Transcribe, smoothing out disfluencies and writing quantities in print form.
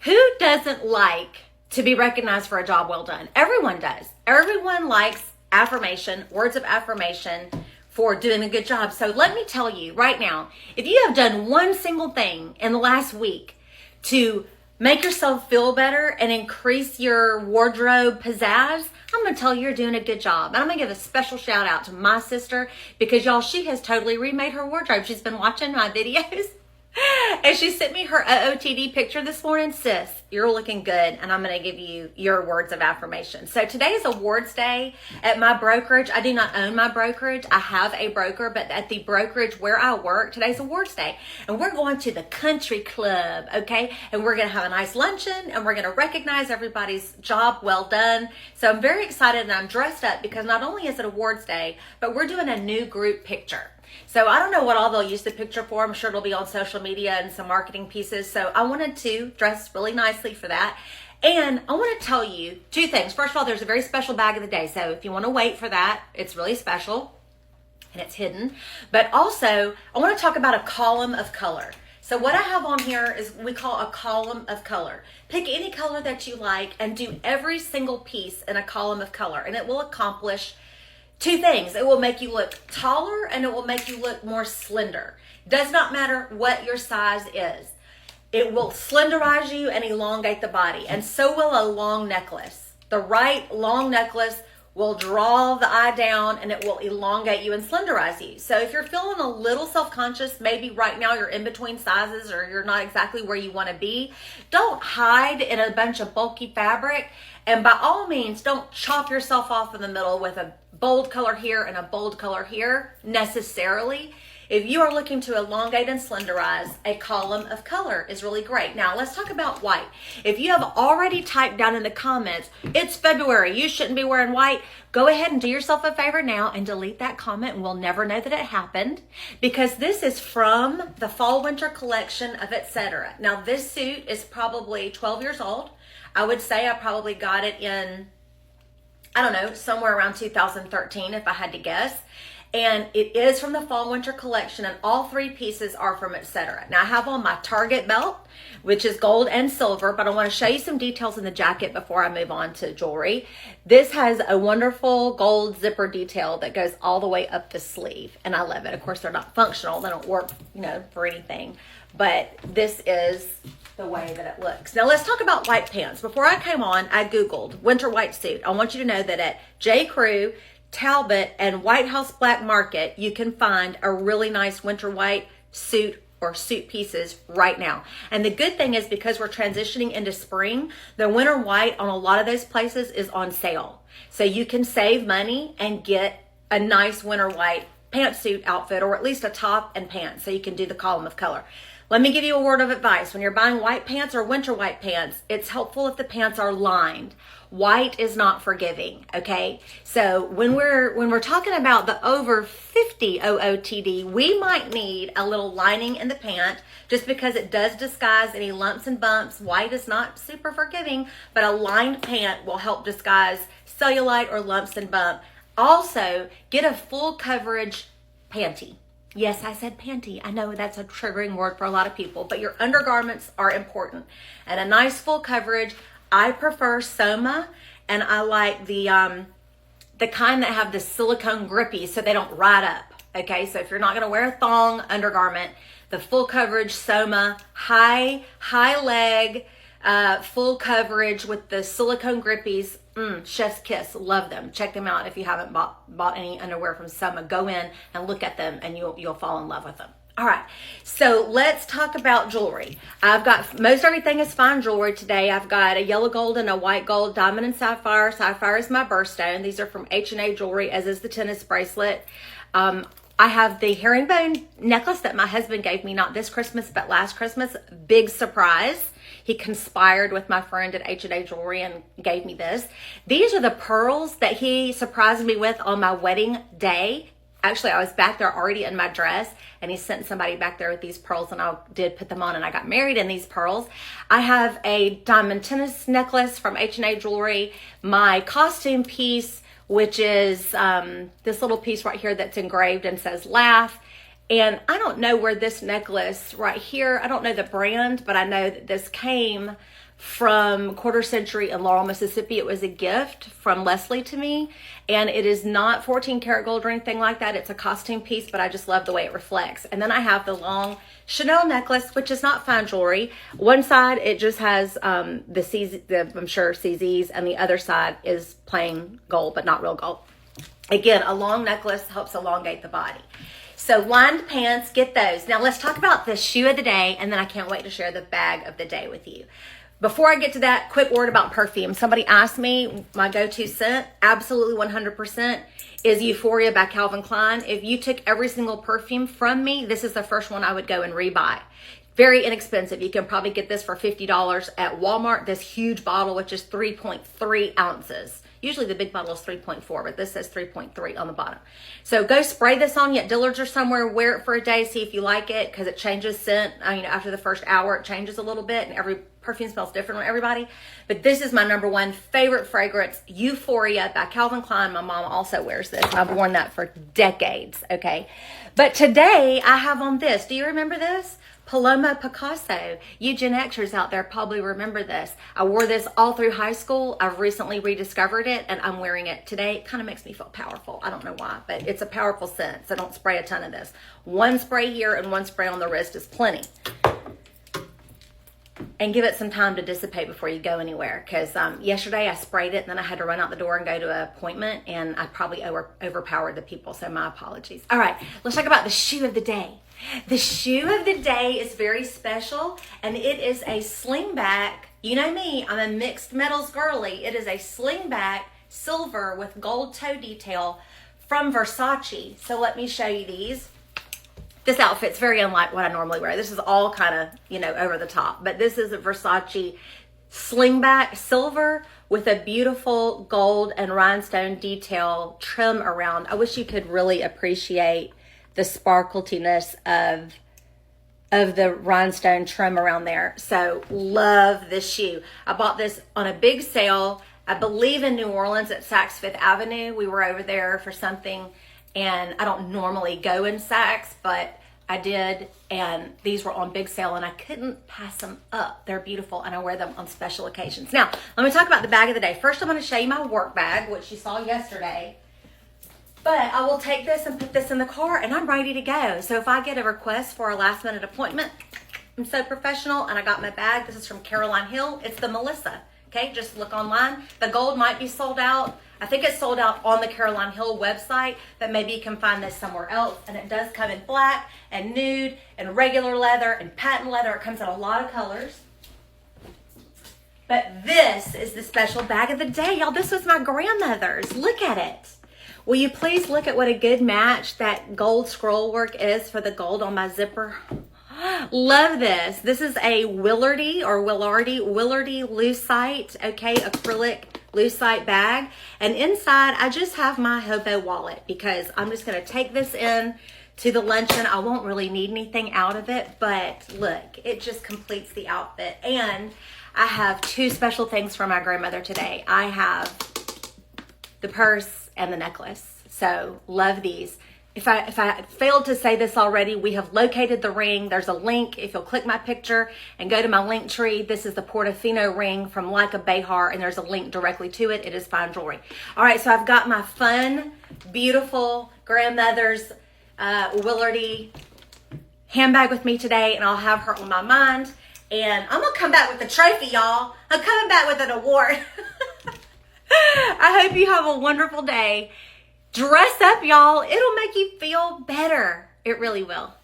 Who doesn't like to be recognized for a job well done? Everyone does. Everyone likes affirmation, words of affirmation for doing a good job. So let me tell you right now, if you have done one single thing in the last week to make yourself feel better and increase your wardrobe pizzazz, I'm going to tell you you're doing a good job. And I'm going to give a special shout out to my sister because y'all, she has totally remade her wardrobe. She's been watching my videos. And she sent me her OOTD picture this morning. Sis, you're looking good, and I'm going to give you your words of affirmation. So today is awards day at my brokerage. I do not own my brokerage. I have a broker, but at the brokerage where I work, today's awards day. And we're going to the country club, okay? And we're going to have a nice luncheon, and we're going to recognize everybody's job well done. So I'm very excited, and I'm dressed up because not only is it awards day, but we're doing a new group picture. So I don't know what all they'll use the picture for. I'm sure it'll be on social media and some marketing pieces. So I wanted to dress really nicely for that. And I want to tell you two things. First of all, there's a very special bag of the day. So if you want to wait for that, it's really special and it's hidden. But also, I want to talk about a column of color. So what I have on here is we call a column of color. Pick any color that you like and do every single piece in a column of color. And it will accomplish two things. It will make you look taller and it will make you look more slender. Does not matter what your size is. It will slenderize you and elongate the body. And so will a long necklace. The right long necklace will draw the eye down and it will elongate you and slenderize you. So if you're feeling a little self-conscious, maybe right now you're in between sizes or you're not exactly where you want to be, don't hide in a bunch of bulky fabric. And by all means, don't chop yourself off in the middle with a bold color here and a bold color here necessarily. If you are looking to elongate and slenderize, a column of color is really great. Now, let's talk about white. If you have already typed down in the comments, it's February, you shouldn't be wearing white, go ahead and do yourself a favor now and delete that comment and we'll never know that it happened because this is from the fall winter collection of Etc. Now, this suit is probably 12 years old. I would say I probably got it in, I don't know, somewhere around 2013 if I had to guess. And it is from the fall winter collection and all three pieces are from Etc. Now I have on my Target belt, which is gold and silver, but I want to show you some details in the jacket before I move on to jewelry. This has a wonderful gold zipper detail that goes all the way up the sleeve and I love it. Of course, they're not functional. They don't work, for anything, but this is the way that it looks. Now let's talk about white pants. Before I came on, I Googled winter white suit. I want you to know that at J. Crew, Talbot, and White House Black Market, you can find a really nice winter white suit or suit pieces right now. And the good thing is because we're transitioning into spring, the winter white on a lot of those places is on sale. So you can save money and get a nice winter white pantsuit outfit or at least a top and pants so you can do the column of color. Let me give you a word of advice. When you're buying white pants or winter white pants, it's helpful if the pants are lined. White is not forgiving, okay? So when we're talking about the over 50 OOTD, we might need a little lining in the pant just because it does disguise any lumps and bumps. White is not super forgiving, but a lined pant will help disguise cellulite or lumps and bump. Also, get a full coverage panty. Yes, I said panty. I know that's a triggering word for a lot of people, but your undergarments are important. And a nice full coverage. I prefer Soma, and I like the kind that have the silicone grippy so they don't ride up. Okay, so if you're not going to wear a thong undergarment, the full coverage Soma, high leg, full coverage with the silicone grippies. Chef's kiss, love them. Check them out if you haven't bought any underwear from Soma. Go in and look at them and you'll fall in love with them. All right, so let's talk about jewelry. I've got most everything is fine jewelry today. I've got a yellow gold and a white gold, diamond and sapphire. Sapphire is my birthstone. These are from H&A Jewelry, as is the tennis bracelet. I have the herringbone necklace that my husband gave me, not this Christmas, but last Christmas. Big surprise. He conspired with my friend at H&A Jewelry and gave me this. These are the pearls that he surprised me with on my wedding day. Actually, I was back there already in my dress and he sent somebody back there with these pearls and I did put them on and I got married in these pearls. I have a diamond tennis necklace from H&A Jewelry. My costume piece, which is this little piece right here that's engraved and says laugh. And I don't know where this necklace right here, I don't know the brand, but I know that this came from Quarter Century in Laurel, Mississippi. It was a gift from Leslie to me, and it is not 14 karat gold or anything like that. It's a costume piece, but I just love the way it reflects. And then I have the long Chanel necklace, which is not fine jewelry. One side, it just has I'm sure CZs, and the other side is plain gold, but not real gold. Again, a long necklace helps elongate the body. So lined pants, get those. Now let's talk about the shoe of the day, and then I can't wait to share the bag of the day with you. Before I get to that, quick word about perfume. Somebody asked me, my go-to scent, absolutely 100%, is Euphoria by Calvin Klein. If you took every single perfume from me, this is the first one I would go and rebuy. Very inexpensive. You can probably get this for $50 at Walmart. This huge bottle, which is 3.3 ounces. Usually the big bottle is 3.4, but this says 3.3 on the bottom. So go spray this on you at Dillard's or somewhere. Wear it for a day. See if you like it, because it changes scent. After the first hour, it changes a little bit, and every perfume smells different on everybody. But this is my number one favorite fragrance, Euphoria by Calvin Klein. My mom also wears this. I've worn that for decades, okay? But today I have on this. Do you remember this? Paloma Picasso. You Gen Xers out there probably remember this. I wore this all through high school. I've recently rediscovered it, and I'm wearing it today. It kind of makes me feel powerful. I don't know why, but it's a powerful scent, so don't spray a ton of this. One spray here and one spray on the wrist is plenty. And give it some time to dissipate before you go anywhere, because yesterday I sprayed it and then I had to run out the door and go to an appointment, and I probably overpowered the people, so my apologies. All right, let's talk about the shoe of the day. The shoe of the day is very special, and it is a slingback. You know me, I'm a mixed metals girly. It is a slingback silver with gold toe detail from Versace. So let me show you these. This outfit's very unlike what I normally wear. This is all kind of, over the top. But this is a Versace slingback silver with a beautiful gold and rhinestone detail trim around. I wish you could really appreciate the sparkletiness of the rhinestone trim around there. So love this shoe. I bought this on a big sale, I believe in New Orleans at Saks Fifth Avenue. We were over there for something, and I don't normally go in Saks, but I did, and these were on big sale, and I couldn't pass them up. They're beautiful, and I wear them on special occasions. Now, let me talk about the bag of the day. First, I'm going to show you my work bag, which you saw yesterday. But I will take this and put this in the car, and I'm ready to go. So if I get a request for a last-minute appointment, I'm so professional, and I got my bag. This is from Caroline Hill. It's the Melissa. Okay, just look online. The gold might be sold out. I think it's sold out on the Caroline Hill website, but maybe you can find this somewhere else. And it does come in black and nude and regular leather and patent leather. It comes in a lot of colors. But this is the special bag of the day, y'all. This was my grandmother's. Look at it. Will you please look at what a good match that gold scroll work is for the gold on my zipper? Love this. This is a Willardy Lucite, okay, acrylic Lucite bag. And inside, I just have my hobo wallet, because I'm just going to take this in to the luncheon. I won't really need anything out of it, but look, it just completes the outfit. And I have two special things for my grandmother today. I have the purse and the necklace. So love these. If I failed to say this already, we have located the ring. There's a link. If you'll click my picture and go to my link tree, this is the Portofino ring from Leica Behar, and there's a link directly to it. It is fine jewelry. All right, so I've got my fun, beautiful grandmother's Willardy handbag with me today, and I'll have her on my mind. And I'm going to come back with a trophy, y'all. I'm coming back with an award. I hope you have a wonderful day. Dress up, y'all. It'll make you feel better. It really will.